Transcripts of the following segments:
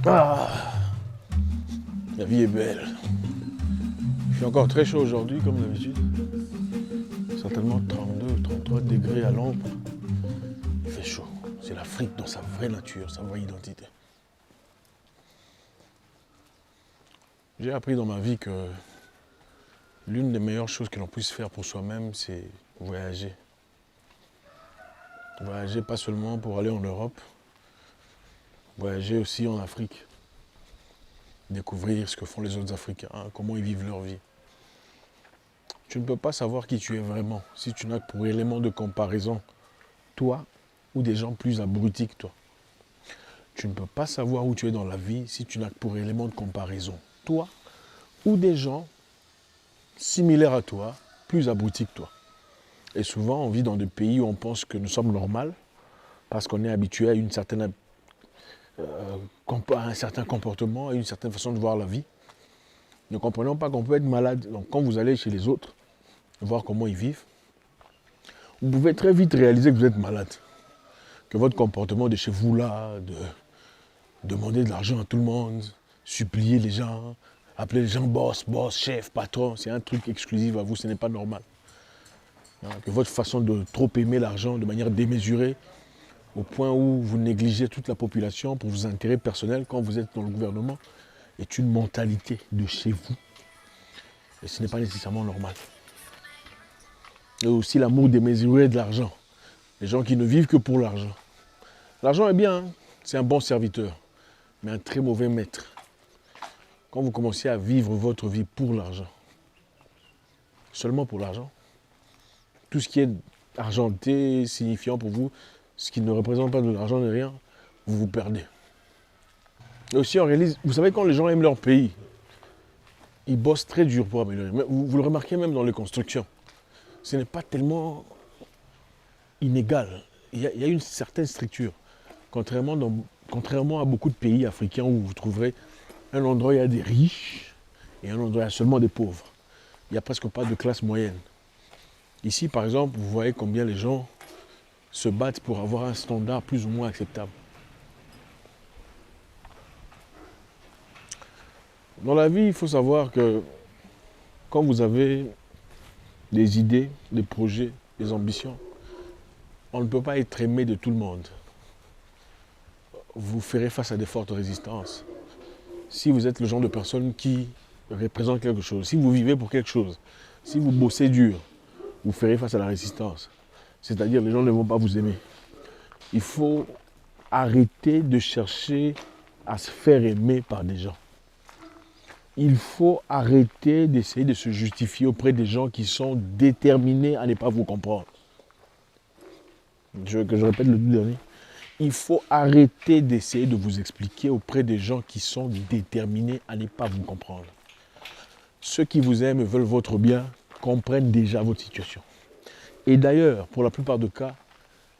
Ah, la vie est belle. Il fait encore très chaud aujourd'hui, comme d'habitude. Certainement 32, 33 degrés à l'ombre. Il fait chaud. C'est l'Afrique dans sa vraie nature, sa vraie identité. J'ai appris dans ma vie que l'une des meilleures choses que l'on puisse faire pour soi-même, c'est voyager. Voyager pas seulement pour aller en Europe, voyager aussi en Afrique. Découvrir ce que font les autres Africains, comment ils vivent leur vie. Tu ne peux pas savoir qui tu es vraiment si tu n'as que pour élément de comparaison toi ou des gens plus abrutis que toi. Tu ne peux pas savoir où tu es dans la vie si tu n'as que pour élément de comparaison toi ou des gens similaires à toi, plus abrutis que toi. Et souvent, on vit dans des pays où on pense que nous sommes normaux parce qu'on est habitué à un certain comportement, à une certaine façon de voir la vie. Ne comprenons pas qu'on peut être malade. Donc quand vous allez chez les autres, voir comment ils vivent, vous pouvez très vite réaliser que vous êtes malade. Que votre comportement de chez vous là, de demander de l'argent à tout le monde, supplier les gens, appeler les gens boss, chef, patron, c'est un truc exclusif à vous, ce n'est pas normal. Que votre façon de trop aimer l'argent de manière démesurée, au point où vous négligez toute la population pour vos intérêts personnels quand vous êtes dans le gouvernement, est une mentalité de chez vous. Et ce n'est pas nécessairement normal. Et aussi l'amour démesuré de l'argent. Les gens qui ne vivent que pour l'argent. L'argent est bien, hein? C'est un bon serviteur, mais un très mauvais maître. Quand vous commencez à vivre votre vie pour l'argent, seulement pour l'argent, tout ce qui est argenté, signifiant pour vous, ce qui ne représente pas de l'argent ni rien, vous vous perdez. Et aussi on réalise, vous savez quand les gens aiment leur pays, ils bossent très dur pour améliorer. Vous le remarquez même dans les constructions. Ce n'est pas tellement inégal. Il y a une certaine structure. Contrairement à beaucoup de pays africains où vous trouverez un endroit où il y a des riches et un endroit où il y a seulement des pauvres. Il n'y a presque pas de classe moyenne. Ici, par exemple, vous voyez combien les gens se battent pour avoir un standard plus ou moins acceptable. Dans la vie, il faut savoir que quand vous avez des idées, des projets, des ambitions, on ne peut pas être aimé de tout le monde. Vous ferez face à des fortes résistances. Si vous êtes le genre de personne qui représente quelque chose, si vous vivez pour quelque chose, si vous bossez dur, vous ferez face à la résistance. C'est-à-dire les gens ne vont pas vous aimer. Il faut arrêter de chercher à se faire aimer par des gens. Il faut arrêter d'essayer de se justifier auprès des gens qui sont déterminés à ne pas vous comprendre. Je répète le tout dernier. Il faut arrêter d'essayer de vous expliquer auprès des gens qui sont déterminés à ne pas vous comprendre. Ceux qui vous aiment et veulent votre bien comprennent déjà votre situation. Et d'ailleurs, pour la plupart des cas,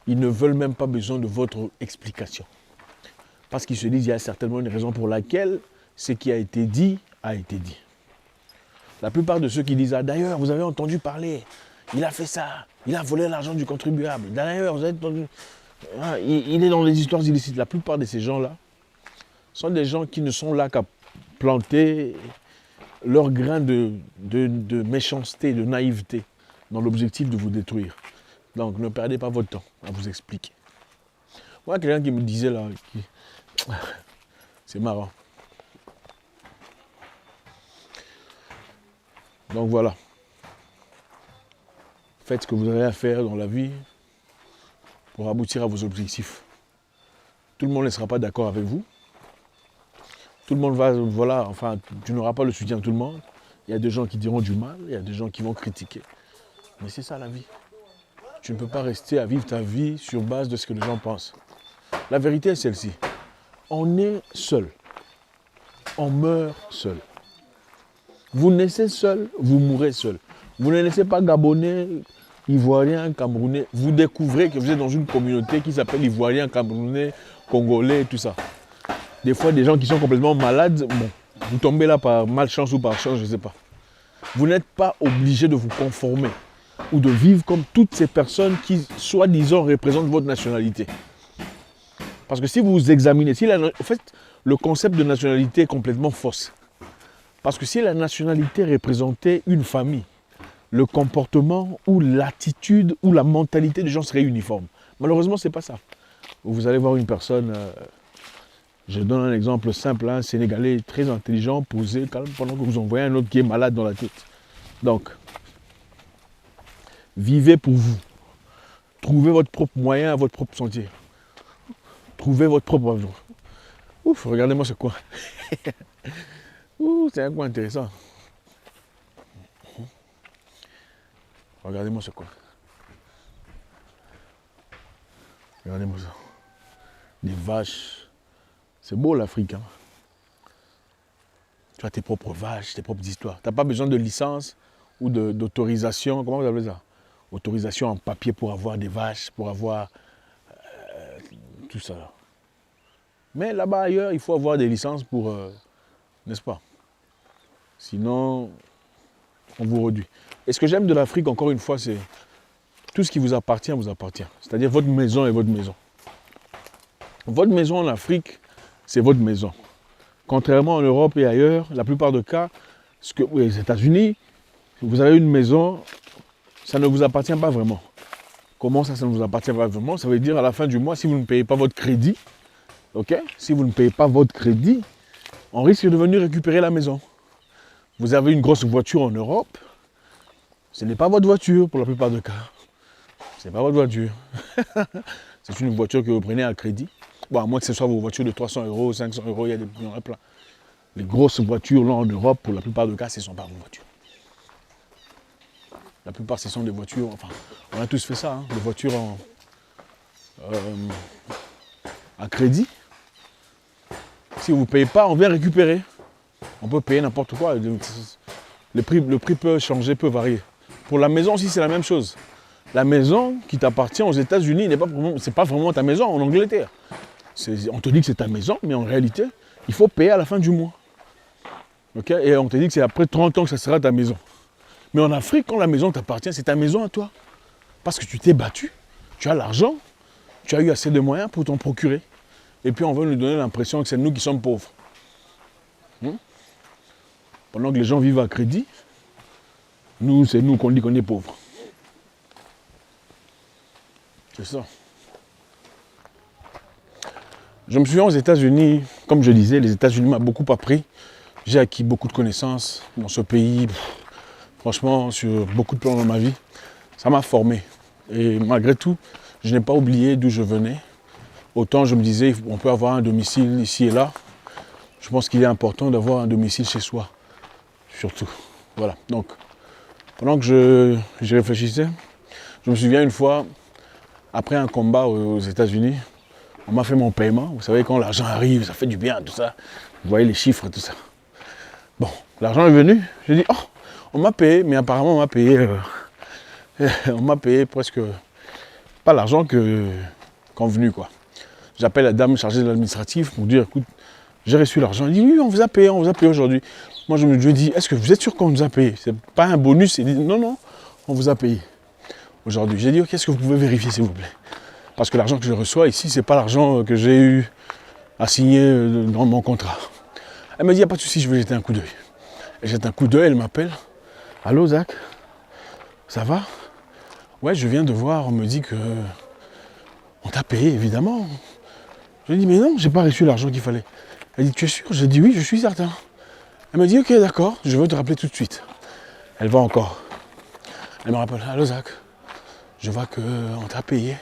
ils ne veulent même pas besoin de votre explication. Parce qu'ils se disent qu'il y a certainement une raison pour laquelle ce qui a été dit a été dit. La plupart de ceux qui disent « Ah d'ailleurs, vous avez entendu parler, il a fait ça, il a volé l'argent du contribuable. D'ailleurs, vous avez entendu... Ah, il est dans les histoires illicites. » La plupart de ces gens-là sont des gens qui ne sont là qu'à planter leur grain de méchanceté, de naïveté dans l'objectif de vous détruire. Donc ne perdez pas votre temps à vous expliquer. Moi, quelqu'un qui me disait là, c'est marrant. Donc voilà. Faites ce que vous avez à faire dans la vie pour aboutir à vos objectifs. Tout le monde ne sera pas d'accord avec vous. Tout le monde va, voilà, enfin, tu n'auras pas le soutien de tout le monde. Il y a des gens qui diront du mal, il y a des gens qui vont critiquer. Mais c'est ça la vie. Tu ne peux pas rester à vivre ta vie sur base de ce que les gens pensent. La vérité est celle-ci. On est seul. On meurt seul. Vous naissez seul, vous mourrez seul. Vous ne naissez pas Gabonais, Ivoirien, Camerounais. Vous découvrez que vous êtes dans une communauté qui s'appelle Ivoirien, Camerounais, Congolais, tout ça. Des fois, des gens qui sont complètement malades, bon, vous tombez là par malchance ou par chance, je ne sais pas. Vous n'êtes pas obligé de vous conformer ou de vivre comme toutes ces personnes qui, soi-disant, représentent votre nationalité. Parce que si vous vous examinez, en fait, le concept de nationalité est complètement fausse. Parce que si la nationalité représentait une famille, le comportement ou l'attitude ou la mentalité des gens serait uniforme. Malheureusement, ce n'est pas ça. Vous allez voir une personne, je donne un exemple simple, un Sénégalais très intelligent, posé, calme, pendant que vous en voyez un autre qui est malade dans la tête. Donc, vivez pour vous. Trouvez votre propre moyen, votre propre sentier. Trouvez votre propre avion. Ouf, regardez-moi ce coin. Ouh, c'est un coin intéressant. Regardez-moi ce coin. Regardez-moi ça. Des vaches. C'est beau l'Afrique. Hein? Tu as tes propres vaches, tes propres histoires. Tu n'as pas besoin de licence ou d'autorisation. Comment vous appelez ça? Autorisation en papier pour avoir des vaches, pour avoir tout ça. Mais là-bas ailleurs, il faut avoir des licences pour... n'est-ce pas? Sinon, on vous réduit. Et ce que j'aime de l'Afrique, encore une fois, c'est tout ce qui vous appartient, vous appartient. C'est-à-dire votre maison est votre maison. Votre maison en Afrique, c'est votre maison. Contrairement en Europe et ailleurs, la plupart des cas, les États-Unis, vous avez une maison, ça ne vous appartient pas vraiment. Comment ça, ça ne vous appartient pas vraiment? Ça veut dire à la fin du mois, si vous ne payez pas votre crédit, ok? Si vous ne payez pas votre crédit, on risque de venir récupérer la maison. Vous avez une grosse voiture en Europe, ce n'est pas votre voiture pour la plupart des cas. Ce n'est pas votre voiture. C'est une voiture que vous prenez à crédit. Bon, à moins que ce soit vos voitures de 300 €, 500 €, il y en a plein. Les grosses voitures là en Europe, pour la plupart des cas, ce ne sont pas vos voitures. La plupart, ce sont des voitures, enfin, on a tous fait ça, hein, des voitures à crédit. Si vous ne payez pas, on vient récupérer. On peut payer n'importe quoi. Le prix peut changer, peut varier. Pour la maison aussi, c'est la même chose. La maison qui t'appartient aux États-Unis, ce n'est pas vraiment ta maison en Angleterre. On te dit que c'est ta maison, mais en réalité, il faut payer à la fin du mois. Okay? Et on te dit que c'est après 30 ans que ça sera ta maison. Mais en Afrique, quand la maison t'appartient, c'est ta maison à toi. Parce que tu t'es battu, tu as l'argent, tu as eu assez de moyens pour t'en procurer. Et puis on veut nous donner l'impression que c'est nous qui sommes pauvres. Pendant que les gens vivent à crédit, c'est nous qu'on dit qu'on est pauvres. C'est ça. Je me souviens aux États-Unis, comme je disais, les États-Unis m'ont beaucoup appris. J'ai acquis beaucoup de connaissances dans ce pays. Franchement, sur beaucoup de plans dans ma vie, ça m'a formé. Et malgré tout, je n'ai pas oublié d'où je venais. Autant je me disais, on peut avoir un domicile ici et là. Je pense qu'il est important d'avoir un domicile chez soi. Surtout. Voilà. Donc, pendant que je réfléchissais, je me souviens une fois, après un combat aux États-Unis, on m'a fait mon paiement. Vous savez, quand l'argent arrive, ça fait du bien, tout ça. Vous voyez les chiffres, tout ça. Bon, l'argent est venu. J'ai dit, oh, on m'a payé, mais apparemment on m'a payé presque pas l'argent convenu, quoi. J'appelle la dame chargée de l'administratif pour dire, écoute, j'ai reçu l'argent. Elle dit, oui, on vous a payé aujourd'hui. Moi, je me dis, est-ce que vous êtes sûr qu'on vous a payé? C'est pas un bonus. Elle dit, non, on vous a payé aujourd'hui. J'ai dit, ok, est-ce que vous pouvez vérifier, s'il vous plaît? Parce que l'argent que je reçois ici, c'est pas l'argent que j'ai eu à signer dans mon contrat. Elle m'a dit, il n'y a pas de souci, je vais jeter un coup d'œil. Elle jette un coup d'œil, elle m'appelle. Allô, Zach? Ça va? Ouais, je viens de voir, on me dit que on t'a payé, évidemment. Je lui ai dit, mais non, j'ai pas reçu l'argent qu'il fallait. Elle dit, tu es sûr? J'ai dit, oui, je suis certain. Elle me dit, ok, d'accord, je veux te rappeler tout de suite. Elle va encore. Elle me rappelle, allô, Zach? Je vois qu'on t'a payé.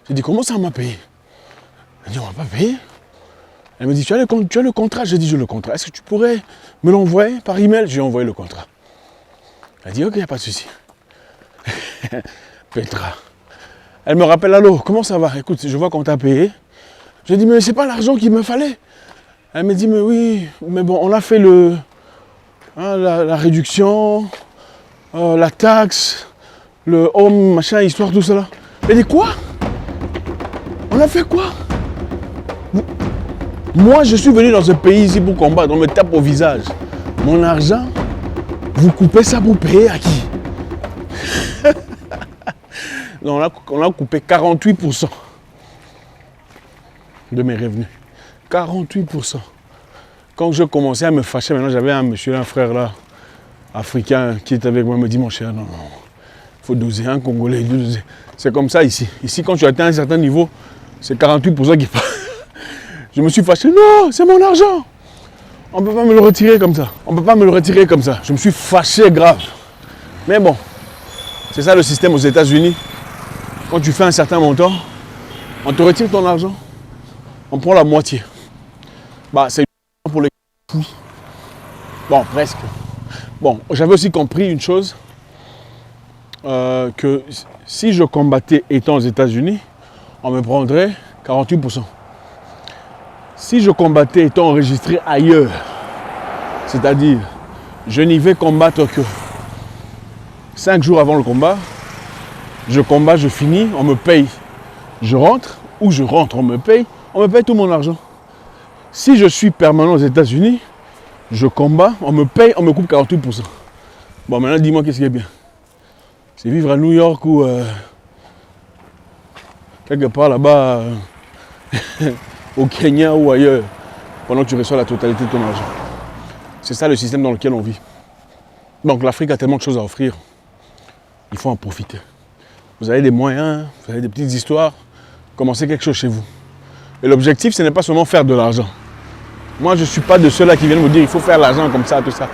J'ai dit, comment ça on m'a payé? Elle dit, on m'a pas payé. Elle me dit, tu as le contrat? J'ai dit, j'ai le contrat. Est-ce que tu pourrais me l'envoyer par email? J'ai envoyé le contrat. Elle dit, ok, il n'y a pas de souci. Petra. Elle me rappelle, allô, comment ça va? Écoute, je vois qu'on t'a payé. J'ai dit, mais c'est pas l'argent qu'il me fallait. Elle me dit, mais oui, mais bon, on a fait la réduction, la taxe, le home, machin, histoire, tout cela. Elle dit, quoi? On a fait quoi? Moi, je suis venu dans ce pays ici pour combattre, on me tape au visage. Mon argent, vous coupez ça pour payer à qui? On a coupé 48% de mes revenus. 48%. Quand je commençais à me fâcher, maintenant j'avais un monsieur, un frère là, africain, qui était avec moi, il me dit, mon cher, non, non, il faut doser, un Congolais, il faut doser. C'est comme ça ici. Ici, quand tu atteins un certain niveau, c'est 48% qui partent. Je me suis fâché, non, c'est mon argent. On ne peut pas me le retirer comme ça. On ne peut pas me le retirer comme ça. Je me suis fâché grave. Mais bon, c'est ça le système aux États-Unis. Quand tu fais un certain montant, on te retire ton argent. On prend la moitié. Bah, c'est pour les... Bon, presque. Bon, j'avais aussi compris une chose. Que si je combattais étant aux États-Unis, on me prendrait 48%. Si je combattais étant enregistré ailleurs, c'est-à-dire je n'y vais combattre que 5 jours avant le combat, je combats, je finis, on me paye, je rentre, ou je rentre, on me paye tout mon argent. Si je suis permanent aux États-Unis, je combats, on me paye, on me coupe 48%. Bon, maintenant dis-moi qu'est-ce qui est bien. C'est vivre à New York ou quelque part là-bas au Kenya ou ailleurs pendant que tu reçois la totalité de ton argent. C'est ça le système dans lequel on vit. Donc l'Afrique a tellement de choses à offrir. Il faut en profiter. Vous avez des moyens, vous avez des petites histoires, commencez quelque chose chez vous. Et l'objectif, ce n'est pas seulement faire de l'argent. Moi, je ne suis pas de ceux-là qui viennent me dire il faut faire l'argent comme ça, tout ça.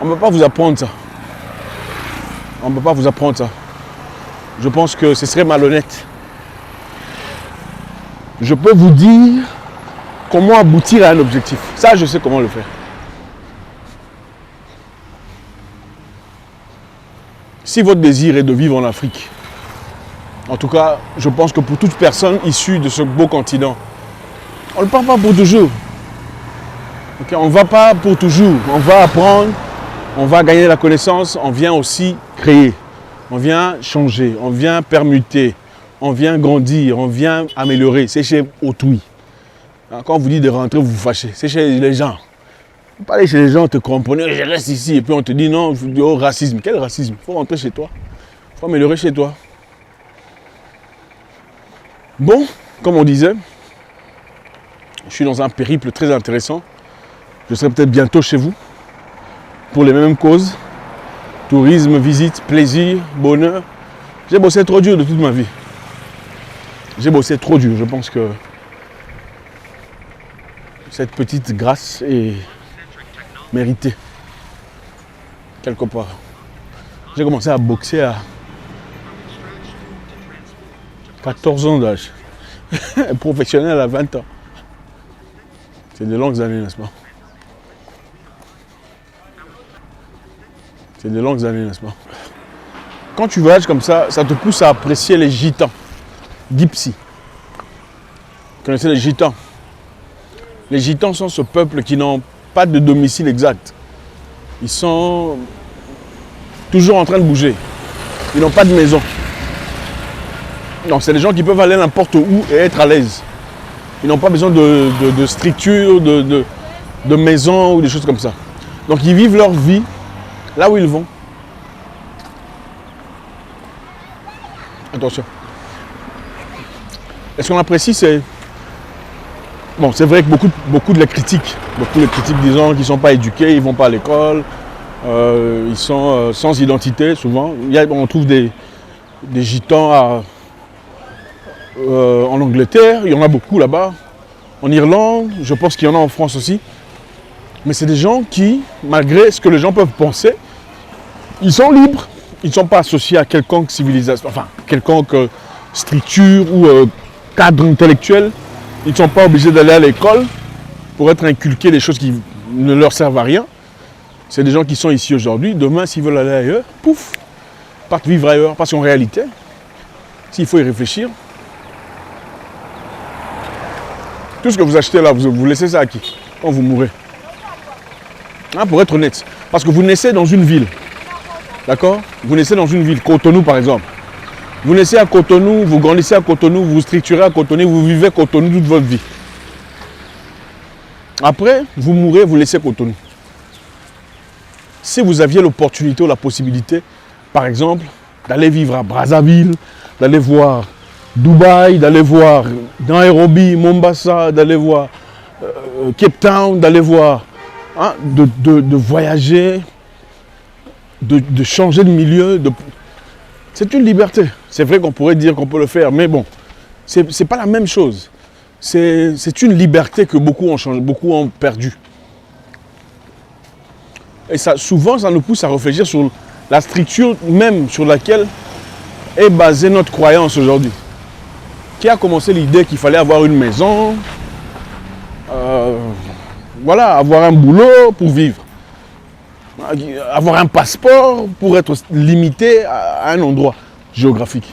On ne peut pas vous apprendre ça. On ne peut pas vous apprendre ça. Je pense que ce serait malhonnête. Je peux vous dire comment aboutir à un objectif. Ça, je sais comment le faire. Si votre désir est de vivre en Afrique, en tout cas, je pense que pour toute personne issue de ce beau continent, on ne part pas pour toujours. Okay, on ne va pas pour toujours. On va apprendre, on va gagner la connaissance, on vient aussi créer. On vient changer, on vient permuter, on vient grandir, on vient améliorer. C'est chez autrui. Quand on vous dit de rentrer, vous vous fâchez. C'est chez les gens. Vous parlez chez les gens, te comprenez, je reste ici. Et puis on te dit non, oh, racisme. Quel racisme? Il faut rentrer chez toi. Il faut améliorer chez toi. Bon, comme on disait, je suis dans un périple très intéressant. Je serai peut-être bientôt chez vous pour les mêmes causes. Tourisme, visite, plaisir, bonheur. J'ai bossé trop dur de toute ma vie. J'ai bossé trop dur. Je pense que cette petite grâce est méritée. Quelque part. J'ai commencé à boxer à 14 ans d'âge. Professionnel à 20 ans. C'est de longues années, n'est-ce pas? C'est de longues années, n'est-ce pas? Quand tu voyages comme ça, ça te pousse à apprécier les gitans. Gypsy. Vous connaissez les gitans? Les gitans sont ce peuple qui n'ont pas de domicile exact. Ils sont toujours en train de bouger. Ils n'ont pas de maison. Donc c'est des gens qui peuvent aller n'importe où et être à l'aise. Ils n'ont pas besoin de structure, de maison ou des choses comme ça. Donc ils vivent leur vie là où ils vont. Attention. Et ce qu'on apprécie, c'est... Bon, c'est vrai que beaucoup de les critiquent. Beaucoup de les critiquent disant qu'ils ne sont pas éduqués, ils ne vont pas à l'école. Ils sont sans identité, souvent. On trouve des gitans en Angleterre, il y en a beaucoup là-bas. En Irlande, je pense qu'il y en a en France aussi. Mais c'est des gens qui, malgré ce que les gens peuvent penser, ils sont libres. Ils ne sont pas associés à quelconque civilisation, enfin, quelconque structure ou cadre intellectuel. Ils ne sont pas obligés d'aller à l'école pour être inculqués des choses qui ne leur servent à rien. C'est des gens qui sont ici aujourd'hui. Demain, s'ils veulent aller ailleurs, pouf, partent vivre ailleurs. Parce qu'en réalité, s'il faut y réfléchir, tout ce que vous achetez là, vous laissez ça à qui quand vous mourrez? Hein, pour être honnête. Parce que vous naissez dans une ville. D'accord? Vous naissez dans une ville, Cotonou par exemple. Vous naissez à Cotonou, vous grandissez à Cotonou, vous vous structurez à Cotonou, vous vivez Cotonou toute votre vie. Après, vous mourrez, vous laissez Cotonou. Si vous aviez l'opportunité ou la possibilité, par exemple, d'aller vivre à Brazzaville, d'aller voir Dubaï, d'aller voir Nairobi, Mombasa, d'aller voir Cape Town, d'aller voir hein, de voyager, de changer de milieu. C'est une liberté. C'est vrai qu'on pourrait dire qu'on peut le faire, mais bon, c'est pas la même chose. C'est une liberté que beaucoup ont perdu. Et ça, souvent, ça nous pousse à réfléchir sur la structure même sur laquelle est basée notre croyance aujourd'hui. Qui a commencé l'idée qu'il fallait avoir une maison, voilà, avoir un boulot pour vivre, avoir un passeport pour être limité à un endroit géographique.